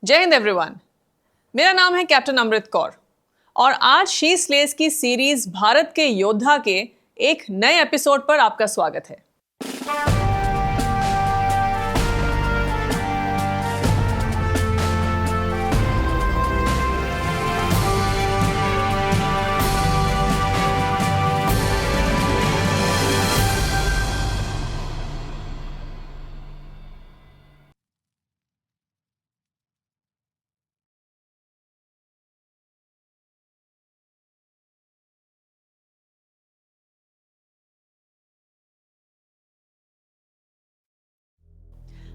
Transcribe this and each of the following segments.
जय हिंद एवरीवन। मेरा नाम है कैप्टन अमृत कौर और आज शी स्लेस की सीरीज भारत के योद्धा के एक नए एपिसोड पर आपका स्वागत है।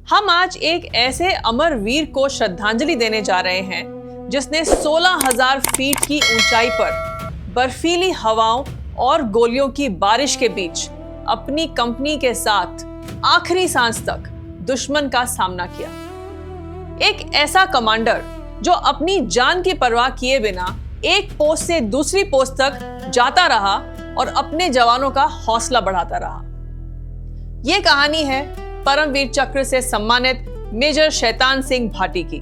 हम आज एक ऐसे अमर वीर को श्रद्धांजलि देने जा रहे हैं जिसने 16,000 फीट की ऊंचाई पर बर्फीली हवाओं और गोलियों की बारिश के बीच अपनी कंपनी के साथ आखिरी सांस तक दुश्मन का सामना किया। एक ऐसा कमांडर जो अपनी जान की परवाह किए बिना एक पोस्ट से दूसरी पोस्ट तक जाता रहा और अपने जवानों का हौसला बढ़ाता रहा। यह कहानी है परमवीर चक्र से सम्मानित मेजर शैतान सिंह भाटी की,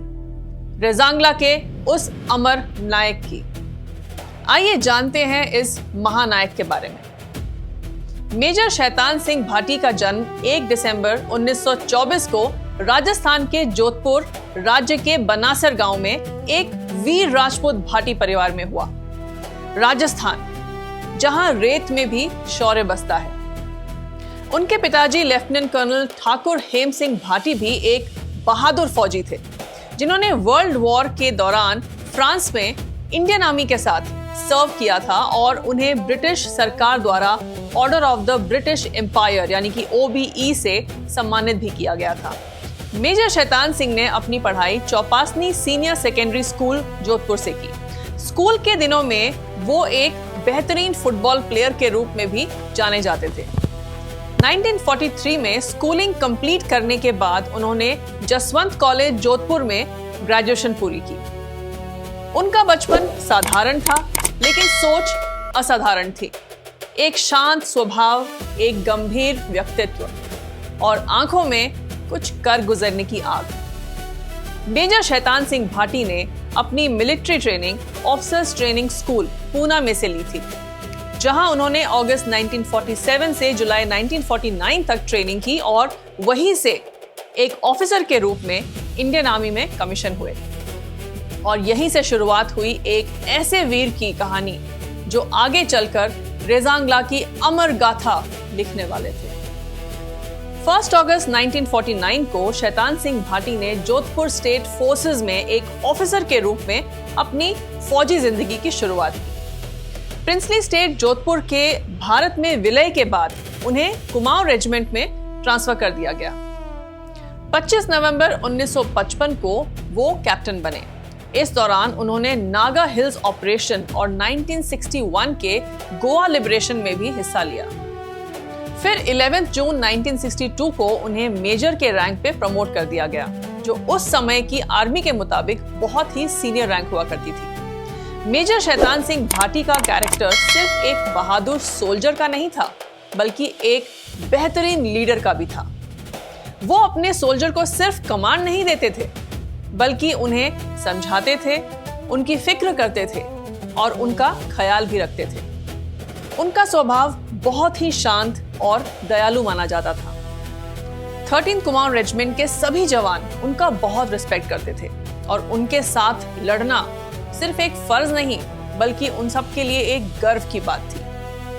रेजांगला के उस अमर नायक की। आइए जानते हैं इस महानायक के बारे में। मेजर शैतान सिंह भाटी का जन्म 1 दिसंबर 1924 को राजस्थान के जोधपुर राज्य के बनासर गांव में एक वीर राजपूत भाटी परिवार में हुआ। राजस्थान, जहां रेत में भी शौर्य बसता है। उनके पिताजी लेफ्टिनेंट कर्नल ठाकुर हेम सिंह भाटी भी एक बहादुर फौजी थे जिन्होंने वर्ल्ड वॉर के दौरान फ्रांस में इंडियन आर्मी के साथ सर्व किया था और उन्हें ब्रिटिश सरकार द्वारा order of the British Empire यानी कि OBE से सम्मानित भी किया गया था। मेजर शैतान सिंह ने अपनी पढ़ाई Chopasni senior secondary school Jodhpur से की। स्कूल के दिनों में वो एक बेहतरीन फुटबॉल प्लेयर के रूप में भी जाने जाते थे। 1943 में स्कूलिंग कंप्लीट करने के बाद उन्होंने जसवंत कॉलेज जोधपुर में ग्रेजुएशन पूरी की। उनका बचपन साधारण था लेकिन सोच असाधारण थी। एक शांत स्वभाव, एक गंभीर व्यक्तित्व और आंखों में कुछ कर गुजरने की आग। मेजर शैतान सिंह भाटी ने अपनी military training officers training school Poona में से ली थी, जहां उन्होंने अगस्त 1947 से जुलाई 1949 तक ट्रेनिंग की और वहीं से एक ऑफिसर के रूप में इंडियन आर्मी में कमीशन हुए। और यहीं से शुरुआत हुई एक ऐसे वीर की कहानी जो आगे चलकर रेजांगला की अमर गाथा लिखने वाले थे। 1 अगस्त 1949 को शैतान सिंह भाटी ने जोधपुर स्टेट फोर्सेस में एक ऑफिसर के रूप में अपनी फौजी जिंदगी की शुरुआत की। प्रिंसली स्टेट जोधपुर के भारत में विलय के बाद उन्हें कुमाऊं रेजिमेंट में ट्रांसफर कर दिया गया। 25 नवंबर 1955 को वो कैप्टन बने। इस दौरान उन्होंने नागा हिल्स ऑपरेशन और 1961 के गोवा लिबरेशन में भी हिस्सा लिया। फिर 11 जून 1962 को उन्हें मेजर के रैंक पे प्रमोट कर दिया गया, जो उस समय की आर्मी के मुताबिक बहुत ही सीनियर रैंक हुआ करती थी। मेजर शैतान सिंह भाटी का कैरेक्टर सिर्फ एक बहादुर सोल्जर का नहीं था, बल्कि एक बेहतरीन लीडर का भी था। वो अपने सोल्जर को सिर्फ कमांड नहीं देते थे, बल्कि उन्हें समझाते थे, उनकी फिक्र करते थे और उनका ख्याल भी रखते थे। उनका स्वभाव बहुत ही शांत और दयालु माना जाता था। 13 कुमाऊं रेजिमेंट के सभी जवान उनका बहुत रिस्पेक्ट करते थे और उनके साथ लड़ना सिर्फ एक फर्ज नहीं, बल्कि उन सब के लिए एक गर्व की बात थी।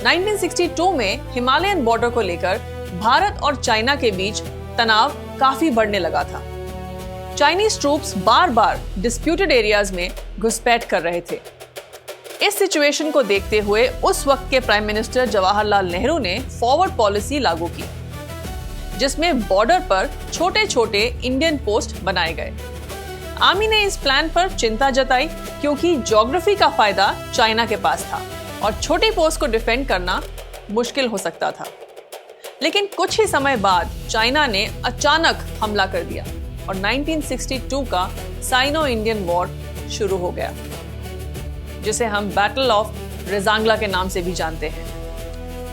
1962 में हिमालयन बॉर्डर को लेकर भारत और चाइना के बीच तनाव काफी बढ़ने लगा था। चाइनीज ट्रूप्स बार बार डिस्प्यूटेड एरियाज में घुसपैठ कर रहे थे। इस सिचुएशन को देखते हुए उस वक्त के प्राइम मिनिस्टर जवाहरलाल नेहरू ने फॉरवर्ड पॉलिसी लागू की, जिसमें बॉर्डर पर छोटे छोटे इंडियन पोस्ट बनाए गए। आर्मी ने इस प्लान पर चिंता जताई क्योंकि ज्योग्राफी का फायदा चाइना के पास था और छोटी पोस्ट को डिफेंड करना मुश्किल हो सकता था। लेकिन कुछ ही समय बाद चाइना ने अचानक हमला कर दिया और 1962 का साइनो इंडियन वॉर शुरू हो गया, जिसे हम बैटल ऑफ रेजांगला के नाम से भी जानते हैं।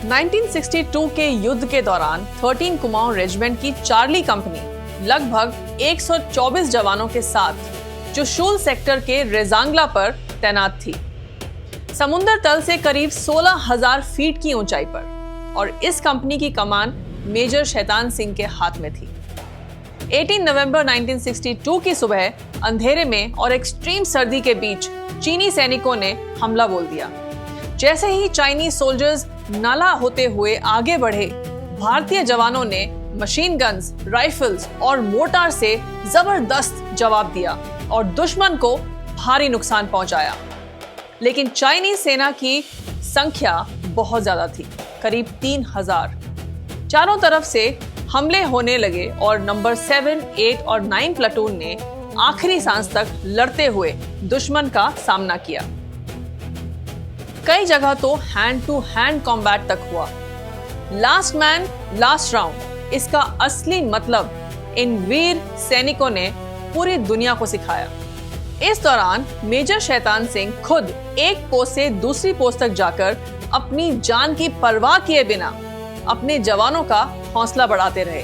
1962 के युद्ध के दौरान 13 कुमाऊं रेजिमेंट की चार्ली कंपनी लगभग 124 जवानों के साथ जो शूल सेक्टर के रेजांगला पर तैनात थी, समुद्र तल से करीब 16,000 फीट की ऊंचाई पर। और इस कंपनी की कमान मेजर शैतान सिंह के हाथ में थी। 18 नवंबर 1962 की सुबह अंधेरे में और एक्सट्रीम सर्दी के बीच चीनी सैनिकों ने हमला बोल दिया। जैसे ही चाइनीज सोल्जर्स नाला होते हुए आगे बढ़े, भारतीय जवानों ने मशीन गन्स, राइफल्स और मोर्टार से जबरदस्त जवाब दिया और दुश्मन को भारी नुकसान पहुंचाया। लेकिन चाइनीज सेना की संख्या बहुत ज्यादा थी, करीब 3,000। चारों तरफ से हमले होने लगे और नंबर 7, 8 और 9 प्लाटून ने आखिरी सांस तक लड़ते हुए दुश्मन का सामना किया। कई जगह तो हैंड टू हैंड कॉम्बैट तक हुआ। लास्ट मैन लास्ट राउंड, इसका असली मतलब इन वीर सैनिकों ने पूरी दुनिया को सिखाया। इस दौरान मेजर शैतान सिंह खुद एक पोस्ट से दूसरी पोस्ट तक जाकर अपनी जान की परवाह किए बिना अपने जवानों का हौसला बढ़ाते रहे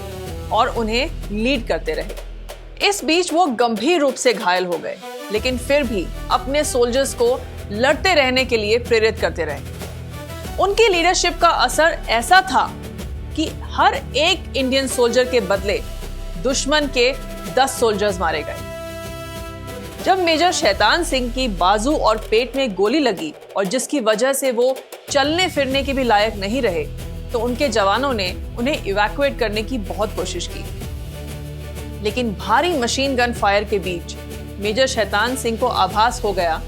और उन्हें लीड करते रहे। इस बीच वो गंभीर रूप से घायल हो गए, लेकिन फिर भी अपने सोल्जर्स को लड़ते रहने के लिए प्रेरित करते रहे। उनकी लीडरशिप का असर ऐसा था कि हर एक इंडियन सोल्जर के बदले दुश्मन के 10 सोल्जर्स मारे गए। जब मेजर शैतान सिंह की बाजू और पेट में गोली लगी और जिसकी वजह से वो चलने फिरने के भी लायक नहीं रहे, तो उनके जवानों ने उन्हें इवैक्यूएट करने की बहुत कोशिश की। लेकिन भारी मशीन गन फायर के बीच मेजर शैतान सिंह को आभास हो गया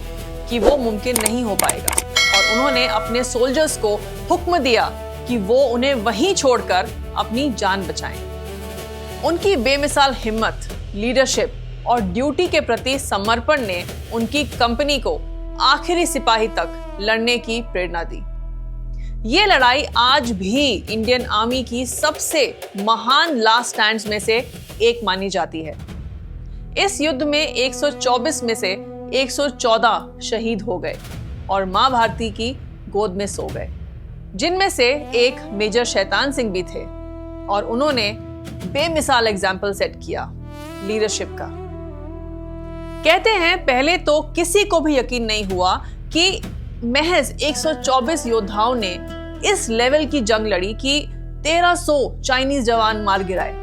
कि वो मुमकिन नहीं हो पाएगा और उन्होंने अपने सोल्जर्स को हुक्म दिया कि वो उन्हें वहीं छोड़कर अपनी जान बचाएं। उनकी बेमिसाल हिम्मत, लीडरशिप और ड्यूटी के प्रति समर्पण ने उनकी कंपनी को आखिरी सिपाही तक लड़ने की प्रेरणा दी। ये लड़ाई आज भी इंडियन आर्मी की सबसे महान लास्ट स्टैंड्स में से एक मानी जाती है। इस युद्ध में 124 में से 114 शहीद हो गए और मां भारती की गोद में सो गए, जिनमें से एक मेजर शैतान सिंह भी थे और उन्होंने बेमिसाल एग्जाम्पल सेट किया लीडरशिप का। कहते हैं पहले तो किसी को भी यकीन नहीं हुआ कि महज 124 योद्धाओं ने इस लेवल की जंग लड़ी कि 1300 चाइनीज जवान मार गिराए।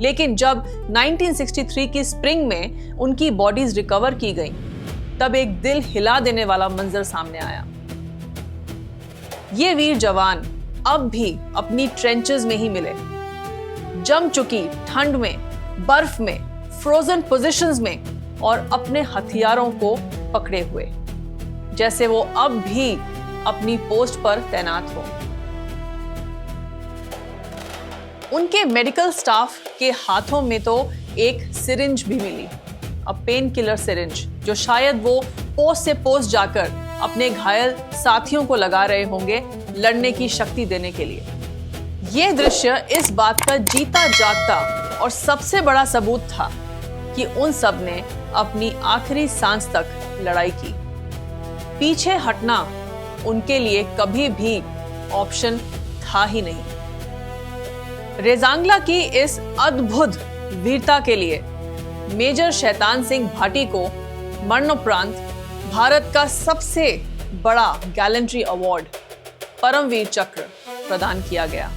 लेकिन जब 1963 की स्प्रिंग में उनकी बॉडीज रिकवर की गईं, तब एक दिल हिला देने वाला मंजर सामने आया। ये वीर जवान अब भी अपनी ट्रेंचेस में ही मिले, जम चुकी ठंड में, बर्फ में, फ्रोजन पोजीशंस में और अपने हथियारों को पकड़े हुए, जैसे वो अब भी अपनी पोस्ट पर तैनात हो। उनके मेडिकल स्टाफ के हाथों में तो एक सिरिंज भी मिली, पेन किलर सिरिंज, जो शायद वो पोस्ट से पोस्ट जाकर अपने घायल साथियों को लगा रहे होंगे लड़ने की शक्ति देने के लिए। यह दृश्य इस बात का जीता जागता और सबसे बड़ा सबूत था कि उन सब ने अपनी आखिरी सांस तक लड़ाई की। पीछे हटना उनके लिए कभी भी ऑप्शन था ही नहीं। रेजांगला की इस अद्भुत वीरता के लिए मेजर शैतान सिंह भाटी को मरणोपरांत भारत का सबसे बड़ा गैलेंट्री अवार्ड परमवीर चक्र प्रदान किया गया।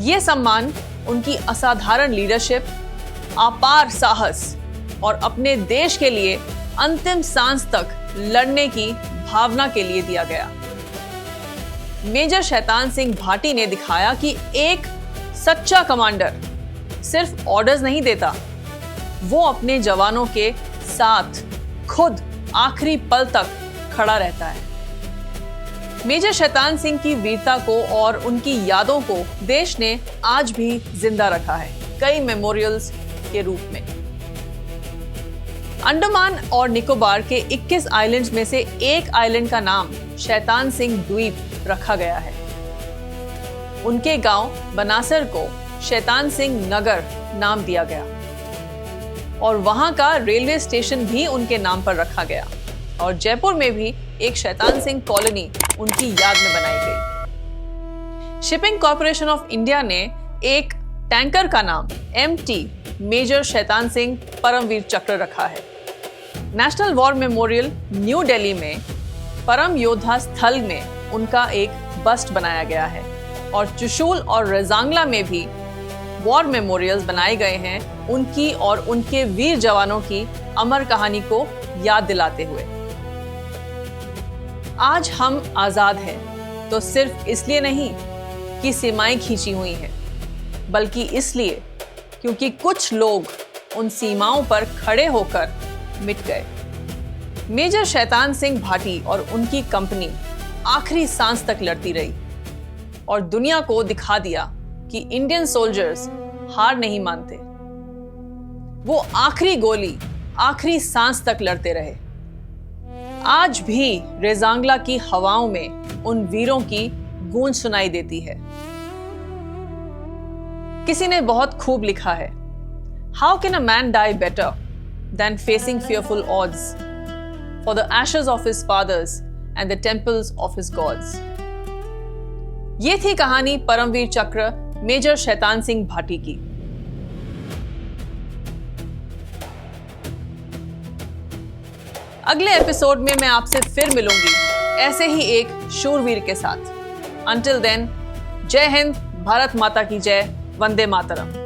यह सम्मान उनकी असाधारण लीडरशिप, अपार साहस और अपने देश के लिए अंतिम सांस तक लड़ने की भावना के लिए दिया गया। मेजर शैतान सिंह भाटी ने दिखाया कि एक सच्चा कमांडर सिर्फ ऑर्डर्स नहीं देता, वो अपने जवानों के साथ खुद आखिरी पल तक खड़ा रहता है। मेजर शैतान सिंह की वीरता को और उनकी यादों को देश ने आज भी जिंदा रखा है, कई मेमोरियल्स के रूप में। अंडमान और निकोबार के 21 आइलैंड्स में से एक आइलैंड का नाम शैतान सिंह द्वीप रखा गया है। उनके गांव बनासर को शैतान सिंह नगर नाम दिया गया और वहां का रेलवे स्टेशन भी उनके नाम पर रखा गया और जयपुर में भी एक शैतान सिंह कॉलोनी उनकी याद में बनाई गई। शिपिंग कॉर्पोरेशन ऑफ इंडिया ने एक टैंकर का नाम MT मेजर शैतान सिंह परमवीर चक्र रखा है। National war memorial new Delhi में परम योद्धा स्थल में उनका एक बस्ट बनाया गया है और चुशूल और रेजांगला में भी वॉर मेमोरियल्स बनाए गए हैं उनकी और उनके वीर जवानों की अमर कहानी को याद दिलाते हुए। आज हम आजाद हैं तो सिर्फ इसलिए नहीं कि सीमाएं खींची हुई हैं, बल्कि इसलिए क्योंकि कुछ लोग उन सीमाओं पर खड़े होकर मिट गए। मेजर शैतान सिंह भाटी और उनकी कंपनी आखिरी सांस तक लड़ती रही और दुनिया को दिखा दिया कि इंडियन सोल्जर्स हार नहीं मानते। वो आखिरी गोली आखिरी सांस तक लड़ते रहे। आज भी रेजांगला की हवाओं में उन वीरों की गूंज सुनाई देती है। किसी ने बहुत खूब लिखा है, how can a man die better than facing fearful odds for the ashes of his fathers and the temples of his gods। ये थी कहानी परमवीर चक्र मेजर शैतान सिंह भाटी की। अगले एपिसोड में मैं आपसे फिर मिलूंगी ऐसे ही एक शूरवीर के साथ। अंटिल देन, जय हिंद, भारत माता की जय, वंदे मातरम।